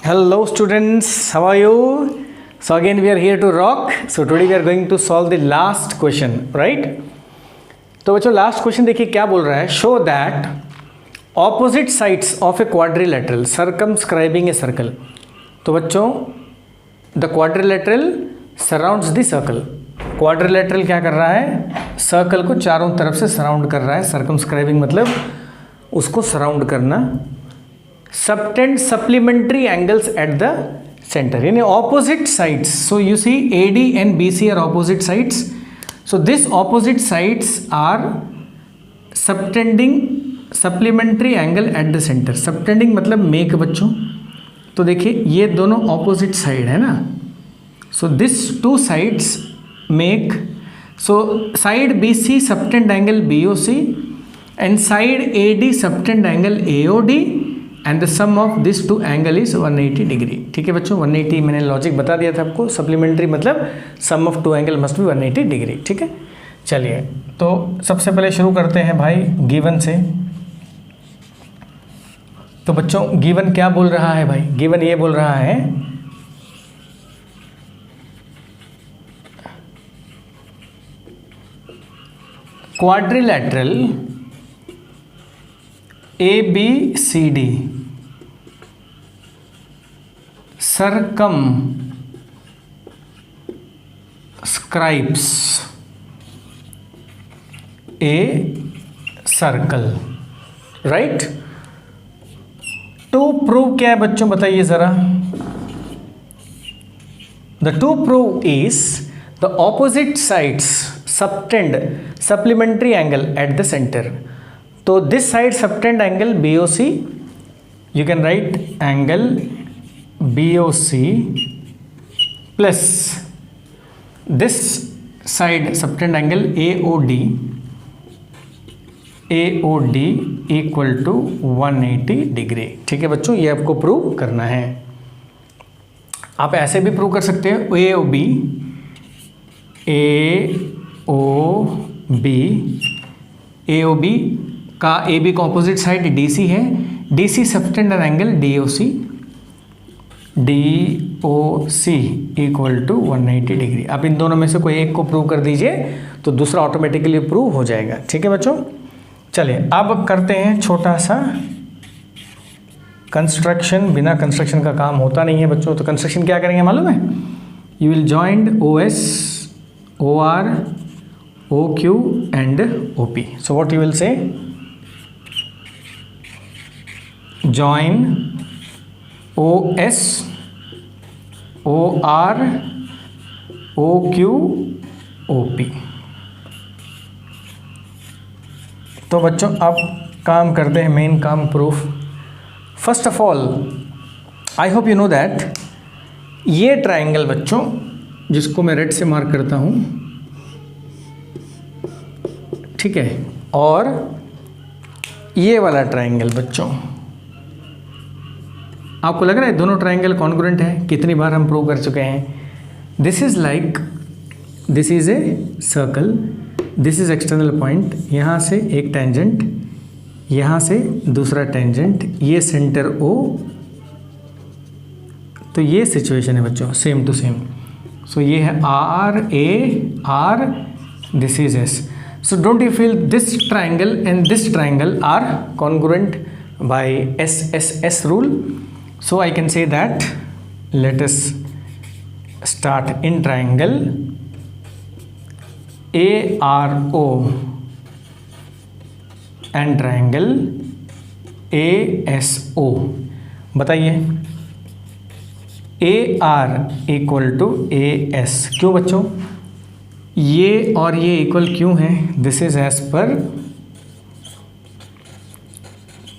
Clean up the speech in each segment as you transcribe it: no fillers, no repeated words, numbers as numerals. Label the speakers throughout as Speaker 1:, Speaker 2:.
Speaker 1: Hello students, how are you? So again we are here to rock. So today we are going to solve the last question, right? तो बच्चों last question देखिए क्या बोल रहा है. Show that opposite sides of a quadrilateral circumscribing a circle. तो बच्चों the quadrilateral surrounds the circle. Quadrilateral क्या कर रहा है? सर्कल को चारों तरफ से सराउंड कर रहा है. सर्कमस्क्राइबिंग मतलब उसको सराउंड करना. Subtend supplementary angles at the centre, यानी opposite sides. So you see AD and BC are opposite sides. So this opposite sides are subtending supplementary angle at the center. Subtending मतलब make बच्चों. तो देखिए ये दोनों opposite side है ना. So this two sides make, so side BC subtend angle BOC and side AD subtend angle AOD and the sum of this two angle is 180 degree. ठीक है बच्चों, 180 मैंने लॉजिक बता दिया था आपको. सप्लीमेंट्री मतलब sum of two angle must be 180 degree. ठीक है, चलिए तो सबसे पहले शुरू करते हैं भाई गिवन से. तो बच्चों गिवन क्या बोल रहा है भाई? गिवन ये बोल रहा है quadrilateral ABCD circumscribes a circle, right? To prove क्या है बच्चों बताइए जरा. The to prove is the opposite sides subtend supplementary angle at the centre. तो this side subtend angle BOC, you can write angle BOC plus this side subtend angle AOD equal to 180 degree. ठीक है बच्चों, ये आपको prove करना है. आप ऐसे भी प्रूव कर सकते हैं. AOB का AB का ऑपोजिट साइड DC है. DC subtended angle DOC equal to 180 degree. आप इन दोनों में से कोई एक को प्रूव कर दीजिए तो दूसरा ऑटोमेटिकली प्रूव हो जाएगा. ठीक है बच्चों, चलिए अब करते हैं छोटा सा कंस्ट्रक्शन. बिना कंस्ट्रक्शन का काम होता नहीं है बच्चों. तो कंस्ट्रक्शन क्या करेंगे मालूम है? You will joint OS, OR, OQ and OP. So what you will say? join OS, OR, OQ, OP. तो बच्चों अब काम करते हैं मेन काम, proof. First of all I hope you know that ये ट्राइंगल बच्चों जिसको मैं रेड से मार्क करता हूँ, ठीक है, और ये वाला ट्राइंगल बच्चों, आपको लग रहा है दोनों ट्राइंगल कॉन्ग्रुएंट है? कितनी बार हम प्रूव कर चुके हैं. This is like, this is a circle, this is external point, यहाँ से एक टेंजेंट, यहाँ से दूसरा टेंजेंट, ये सेंटर O. तो ये सिचुएशन है बच्चों, सेम टू सेम. सो ये है RAR, this is S. So don't you feel this triangle and this triangle are congruent by SSS rule. So I can say that let us start in triangle ARO and triangle ASO. बताइए AR equal to AS. क्यों बच्चों? ये और ये equal क्यों है? This is as per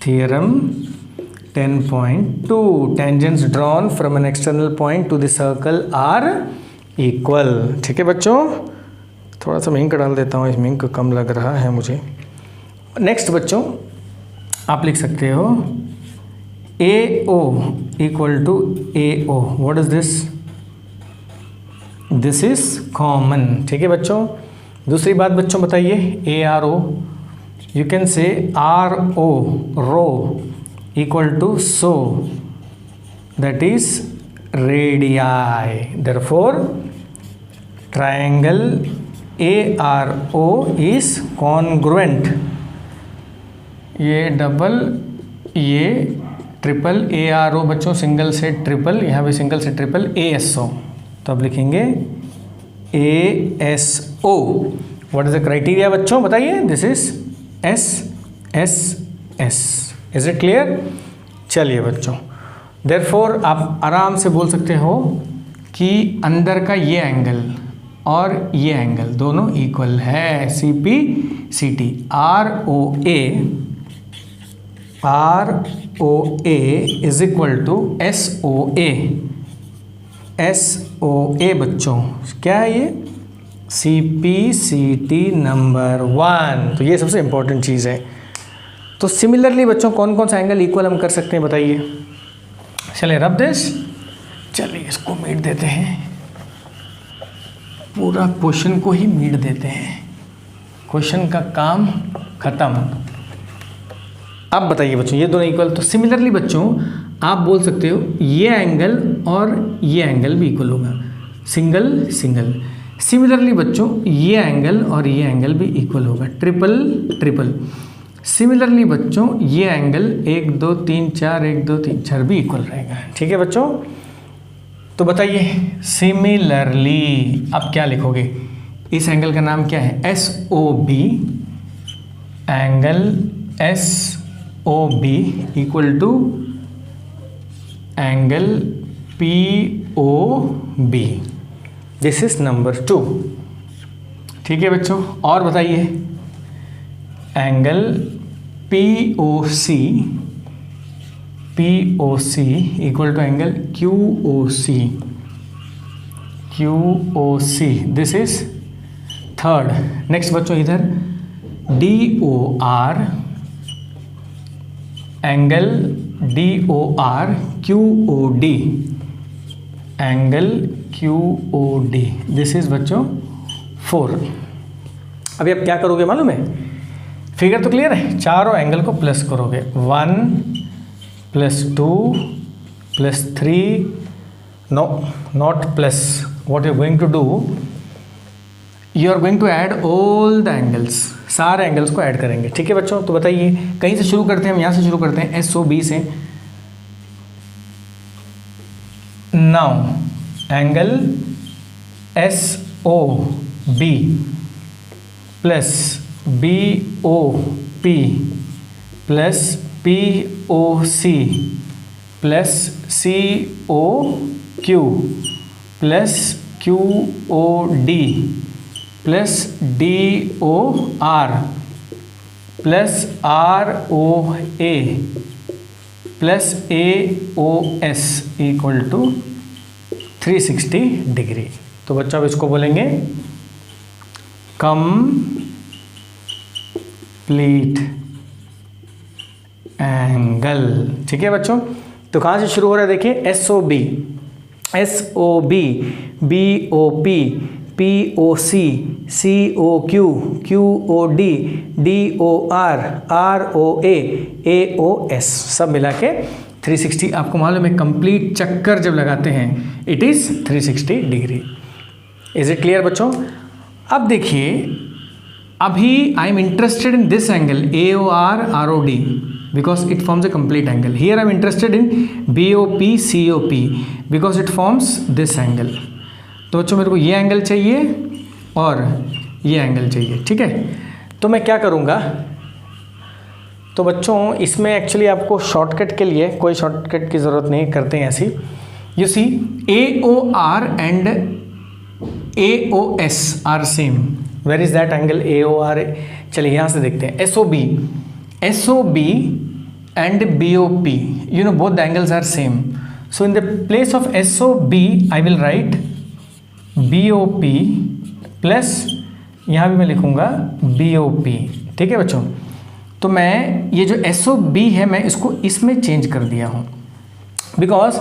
Speaker 1: theorem 10.2. tangents drawn from an external point to the circle are equal. ठीक है बच्चों, थोड़ा सा मिंक डाल देता हूँ, इस मिंक कम लग रहा है मुझे. नेक्स्ट बच्चों आप लिख सकते हो AO equal to AO. What is this? This is common. ठीक है बच्चों, दूसरी बात बच्चों बताइए ARO, you can say RO, RO equal to so that is radii. Therefore triangle ARO is congruent. ये डबल, ये ट्रिपल, ARO बच्चों सिंगल से ट्रिपल, यहाँ भी सिंगल से ट्रिपल, ASO. तो अब लिखेंगे ASO. What is the criteria बच्चों बताइए? This is SSS. Is it clear? चलिए बच्चों, देयरफॉर आप आराम से बोल सकते हो कि अंदर का ये एंगल और ये एंगल दोनों इक्वल है. CPCT ROA is equal to SOA. SOA बच्चों क्या है ये? CPCT number 1. तो ये सबसे इंपॉर्टेंट चीज़ है. तो सिमिलरली बच्चों कौन कौन सा एंगल इक्वल हम कर सकते हैं बताइए? चलिए रब दिस, चलिए इसको मीट देते हैं, पूरा क्वेश्चन को ही मीट देते हैं. क्वेश्चन का काम खत्म. अब बताइए बच्चों ये दोनों इक्वल. तो सिमिलरली बच्चों आप बोल सकते हो ये एंगल और ये एंगल भी इक्वल होगा. Single single. सिमिलरली बच्चों ये एंगल और ये एंगल भी इक्वल होगा. Triple triple. सिमिलरली बच्चों ये एंगल 1 2 3 4 1 2 3 4 भी इक्वल रहेगा. ठीक है बच्चों? तो बताइए सिमिलरली आप क्या लिखोगे? इस एंगल का नाम क्या है? SOB. Angle SOB equal to angle POB. This is number 2. ठीक है बच्चों? और बताइए angle POC equal to angle QOC. This is third. Next बच्चों इधर DOR. Angle DOR QOD. Angle QOD. This is बच्चों 4. अभी आप क्या करोगे मालूम है? फिगर तो क्लियर है? चारों एंगल को प्लस करोगे. 1 + 2 + 3. No, not plus. What you are going to do, you are going to add all the angles. सारे एंगल्स को ऐड करेंगे. ठीक है बच्चों? तो बताइए कहीं से शुरू करते हैं हम. यहाँ से शुरू करते हैं SOB से. Now angle SOB plus BOP plus POC plus COQ plus QOD plus DOR plus ROA plus AOS equal to 360 degree. तो बच्चों अब इसको बोलेंगे कंप्लीट एंगल. ठीक है बच्चों? तो कहाँ से शुरू हो रहा है देखिए? SOB BOP POC COQ QOD DOR ROA AOS सब मिला के 360. आपको मालूम है कंप्लीट चक्कर जब लगाते हैं it is 360 degree. Is it clear बच्चों? अब देखिए अभी I am interested in this angle AOR ROD because it forms a complete angle. Here I am interested in BOP COP because it forms this angle. तो बच्चों मेरे को ये angle चाहिए और ये एंगल चाहिए. ठीक है? तो मैं क्या करूँगा? तो बच्चों इसमें एक्चुअली आपको शॉर्टकट के लिए कोई शॉर्टकट की ज़रूरत नहीं, करते हैं ऐसी. You see AOR and AOS are same. Where is that angle AOR? चलिए यहाँ से देखते हैं. SOB and BOP, you know both the angles are same. So in the place of SOB I will write BOP plus यहाँ भी मैं लिखूँगा BOP. ठीक है बच्चों? तो मैं ये जो SOB है मैं इसको इसमें चेंज कर दिया हूँ because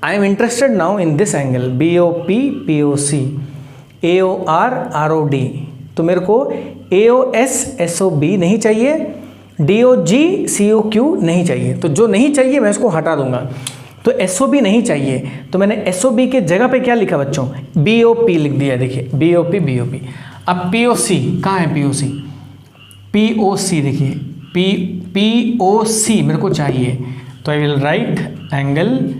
Speaker 1: I am interested now in this angle BOP POC AOR ROD. तो मेरे को AOS SOB नहीं चाहिए, DOG COQ नहीं चाहिए. तो जो नहीं चाहिए मैं इसको हटा दूंगा. तो SOB नहीं चाहिए, तो मैंने SOB के जगह पे क्या लिखा बच्चों, BOP लिख दिया। देखिए BOP। अब POC कहाँ है, POC देखिए POC मेरे को चाहिए, तो I will write angle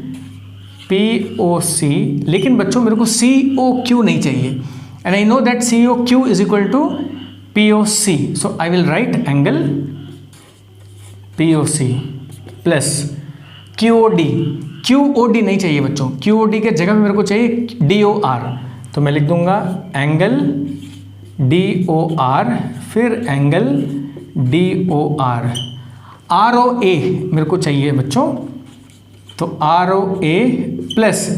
Speaker 1: POC। लेकिन बच्चों मेरे को COQ नहीं चाहिए, and I know that COQ is equal to POC, so I will write angle POC plus QOD नहीं चाहिए बच्चों, QOD के जगह पे मेरे को चाहिए DOR, तो मैं लिख दूंगा एंगल DOR, फिर एंगल DOR। ROA मेरे को चाहिए बच्चों, तो ROA प्लस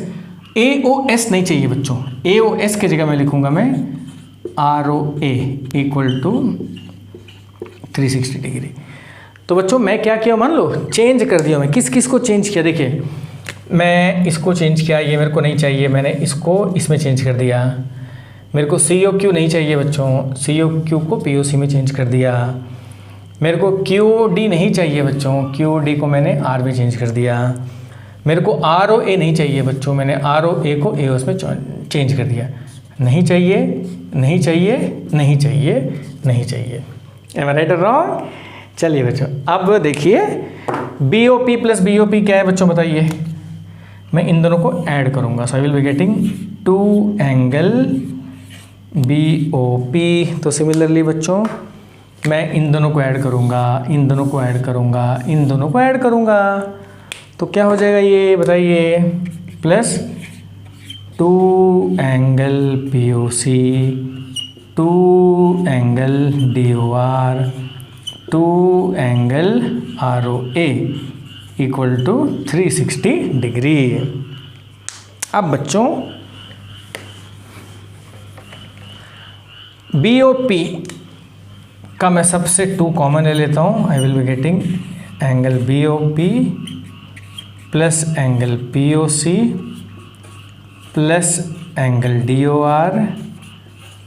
Speaker 1: AOS नहीं चाहिए बच्चों, AOS की जगह मैं लिखूंगा मैं ROA इक्वल टू 360 डिग्री। तो बच्चों मैं क्या किया, मान लो चेंज कर दिया, मैं किस को चेंज किया, देखिए मैं इसको चेंज किया, ये मेरे को नहीं चाहिए, मैंने इसको इसमें चेंज कर दिया। मेरे को COQ नहीं चाहिए बच्चों, COQ को POC में चेंज कर दिया। मेरे को QOD नहीं चाहिए बच्चों, QOD को मैंने R में चेंज कर दिया। मेरे को ROA नहीं चाहिए बच्चों, मैंने ROA को AOS में चेंज कर दिया। नहीं चाहिए, नहीं चाहिए, नहीं चाहिए, नहीं चाहिए। एम आई राइट और रॉन्ग? चलिए बच्चों अब देखिए BOP प्लस BOP क्या है बच्चों बताइए। मैं इन दोनों को ऐड करूंगा, so I will be getting 2 angle BOP। तो सिमिलरली बच्चों मैं इन दोनों को ऐड करूंगा, इन दोनों को ऐड करूंगा, इन दोनों को ऐड करूंगा, तो क्या हो जाएगा ये बताइए, plus 2 angle POC, 2 angle DOR, 2 angle ROA equal to 360 degree. अब बच्चों BOP का मैं सबसे 2 कॉमन ले लेता हूँ, आई will be getting angle BOP plus angle POC plus angle DOR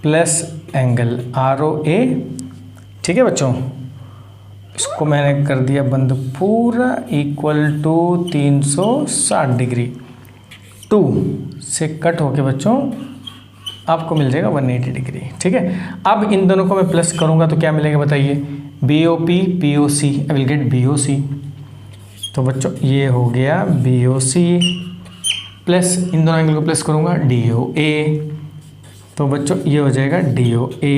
Speaker 1: plus angle ROA। ठीक है बच्चों, इसको मैंने कर दिया बंद पूरा इक्वल टू 360 डिग्री। 2 से कट होके बच्चों आपको मिल जाएगा 180 डिग्री। ठीक है, अब इन दोनों को मैं प्लस करूंगा तो क्या मिलेगा बताइए, BOP POC, I will get BOC। तो बच्चों ये हो गया BOC प्लस इन दोनों एंगल को प्लस करूंगा DOA, तो बच्चों ये हो जाएगा DOA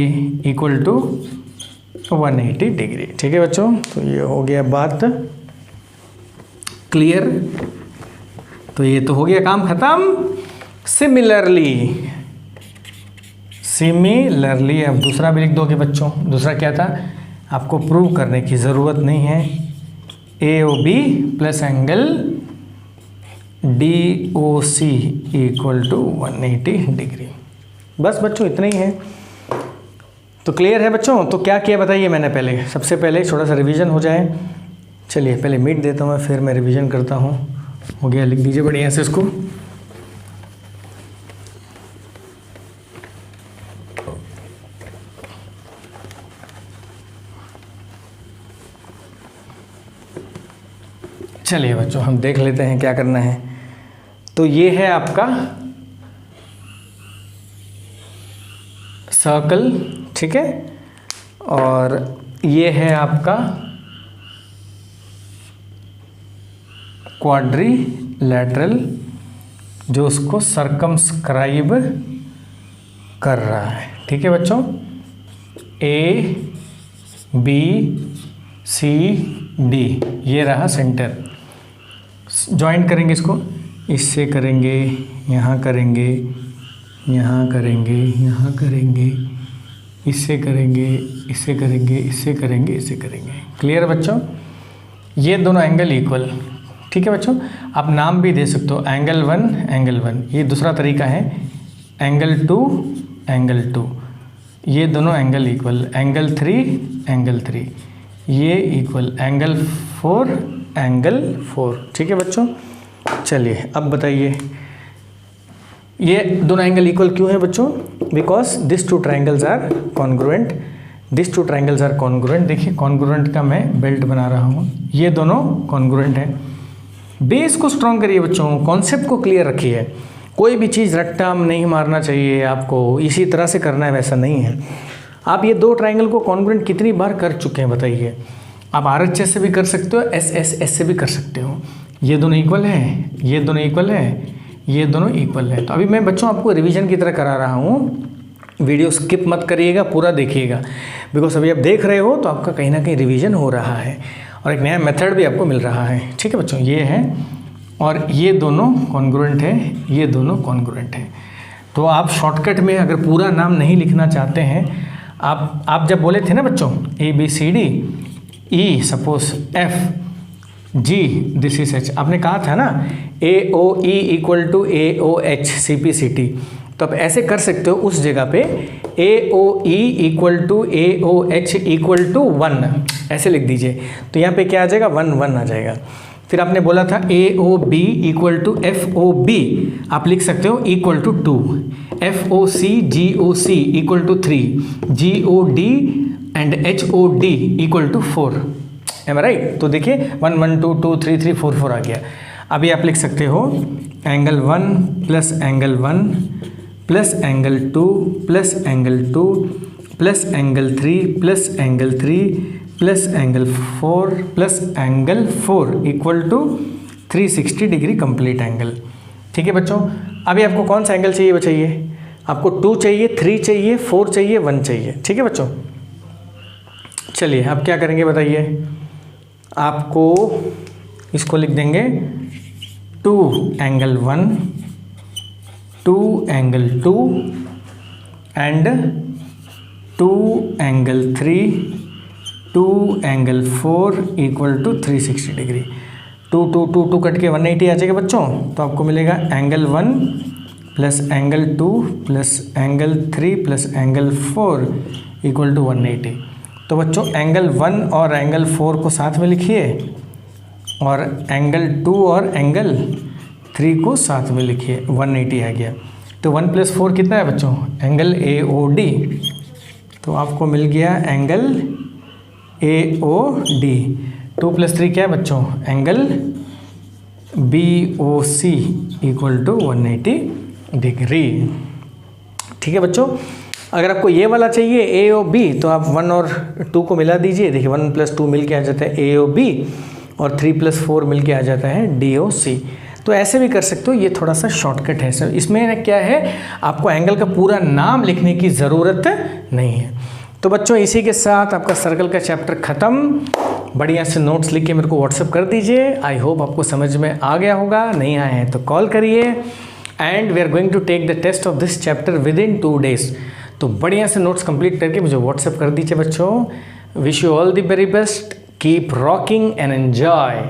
Speaker 1: इक्वल टू 180 डिग्री। ठीक है बच्चों, तो ये हो गया बात क्लियर। तो ये तो हो गया काम खत्म। सिमिलरली अब दूसरा भी लिख दोगे बच्चों। दूसरा क्या था, आपको प्रूव करने की ज़रूरत नहीं है, AOB plus angle DOC equal to 180 degree. बस बच्चों इतना ही है। तो क्लियर है बच्चों। तो क्या किया बताइए मैंने, पहले सबसे पहले थोड़ा सा रिवीजन हो जाए। चलिए पहले मीट देता हूँ मैं, फिर मैं रिवीजन करता हूँ। हो गया, लिख दीजिए बढ़िया से इसको। चलिए बच्चों हम देख लेते हैं क्या करना है। तो ये है आपका सर्कल, ठीक है, और ये है आपका क्वाड्रिलैटरल जो उसको सर्कमस्क्राइब कर रहा है। ठीक है बच्चों, ABCD ये रहा सेंटर। ज्वाइन करेंगे इसको, इससे करेंगे, यहाँ करेंगे, यहाँ करेंगे, यहाँ करेंगे, इससे करेंगे, इससे करेंगे, इससे करेंगे, इससे करेंगे। क्लियर बच्चों, ये दोनों एंगल इक्वल। ठीक है बच्चों, आप नाम भी दे सकते हो, एंगल 1 एंगल 1, ये दूसरा तरीका है। एंगल 2 एंगल 2, ये दोनों एंगल इक्वल। एंगल 3 एंगल 3 ये इक्वल। Angle 4 angle 4। ठीक है बच्चों, चलिए अब बताइए ये दोनों एंगल इक्वल क्यों है बच्चों? Because this two triangles are congruent, this two triangles are congruent. देखिए कॉन्ग्रुएंट का मैं बेल्ट बना रहा हूँ, ये दोनों कॉन्ग्रुएंट हैं। बेस को स्ट्रॉन्ग करिए बच्चों, कॉन्सेप्ट को क्लियर रखिए। कोई भी चीज़ रट्टा नहीं मारना चाहिए आपको, इसी तरह से करना है, वैसा नहीं है। आप ये दो ट्राइंगल को कॉन्ग्रुएंट कितनी बार कर चुके हैं बताइए। आप RHS से भी कर सकते हो, SSS से भी कर सकते हो। ये दोनों इक्वल है, ये दोनों इक्वल है, ये दोनों इक्वल है। तो अभी मैं बच्चों आपको रिवीजन की तरह करा रहा हूँ, वीडियो स्किप मत करिएगा, पूरा देखिएगा, बिकॉज अभी आप देख रहे हो तो आपका कहीं ना कहीं रिवीजन हो रहा है और एक नया मेथड भी आपको मिल रहा है। ठीक है बच्चों, ये है और ये दोनों कॉन्ग्रुएंट है, ये दोनों कॉन्ग्रुएंट है। तो आप शॉर्टकट में अगर पूरा नाम नहीं लिखना चाहते हैं, आप जब बोले थे ना बच्चों ABCD E suppose F G this is H, आपने कहा था ना AOE equal to AOH CPCT, तो आप ऐसे कर सकते हो उस जगह पे AOE equal to AOH equal to 1 ऐसे लिख दीजिए। तो यहाँ पे क्या आ जाएगा, 1 1 आ जाएगा। फिर आपने बोला था AOB इक्वल टू FOB, आप लिख सकते हो equal to 2, FOC GOC equal to 3, GOD and HOD equal to 4। Am I right? तो देखिए 1 1 2 2 3 3 4 4 आ गया। अभी आप लिख सकते हो angle 1 plus angle 1 plus angle 2 plus angle 2 plus angle 3 plus angle 3 plus angle 4 plus angle 4 equal to 360 degree complete angle. ठीक है बच्चों, अभी आपको कौन सा एंगल चाहिए बताइए? आपको 2 चाहिए, 3 चाहिए, 4 चाहिए, 1 चाहिए। ठीक है बच्चों, चलिए आप क्या करेंगे बताइए। आपको इसको लिख देंगे 2 angle 1 2 angle 2 and 2 angle 3 2 angle 4 equal to 360 degree. 2 2 2 2 cut के 180 आ जाएगा बच्चों। तो आपको मिलेगा angle 1 plus angle 2 plus angle 3 plus angle 4 equal to 180। तो बच्चों एंगल 1 और एंगल 4 को साथ में लिखिए और एंगल 2 और एंगल 3 को साथ में लिखिए, 180 आ गया। तो 1 प्लस 4 कितना है बच्चों? Angle AOD। तो आपको मिल गया एंगल AOD। 2 प्लस 3 क्या है बच्चों? Angle BOC equal to 180 degree. ठीक है बच्चों, अगर आपको ये वाला चाहिए AOB तो आप 1 और 2 को मिला दीजिए। देखिए 1 प्लस 2 मिल के आ जाता है AOB और 3 प्लस 4 मिल के आ जाता है DOC। तो ऐसे भी कर सकते हो, ये थोड़ा सा शॉर्टकट है सर। इसमें क्या है, आपको एंगल का पूरा नाम लिखने की ज़रूरत नहीं है। तो बच्चों इसी के साथ आपका सर्कल का चैप्टर ख़त्म। बढ़िया से नोट्स लिख के मेरे को व्हाट्सअप कर दीजिए। आई होप आपको समझ में आ गया होगा, नहीं आए हैं तो कॉल करिए। And we are going to take the test of this chapter within 2 days। तो बढ़िया से नोट्स कंप्लीट करके मुझे व्हाट्सअप कर दीजिए बच्चों। Wish you all the very best, keep rocking and enjoy.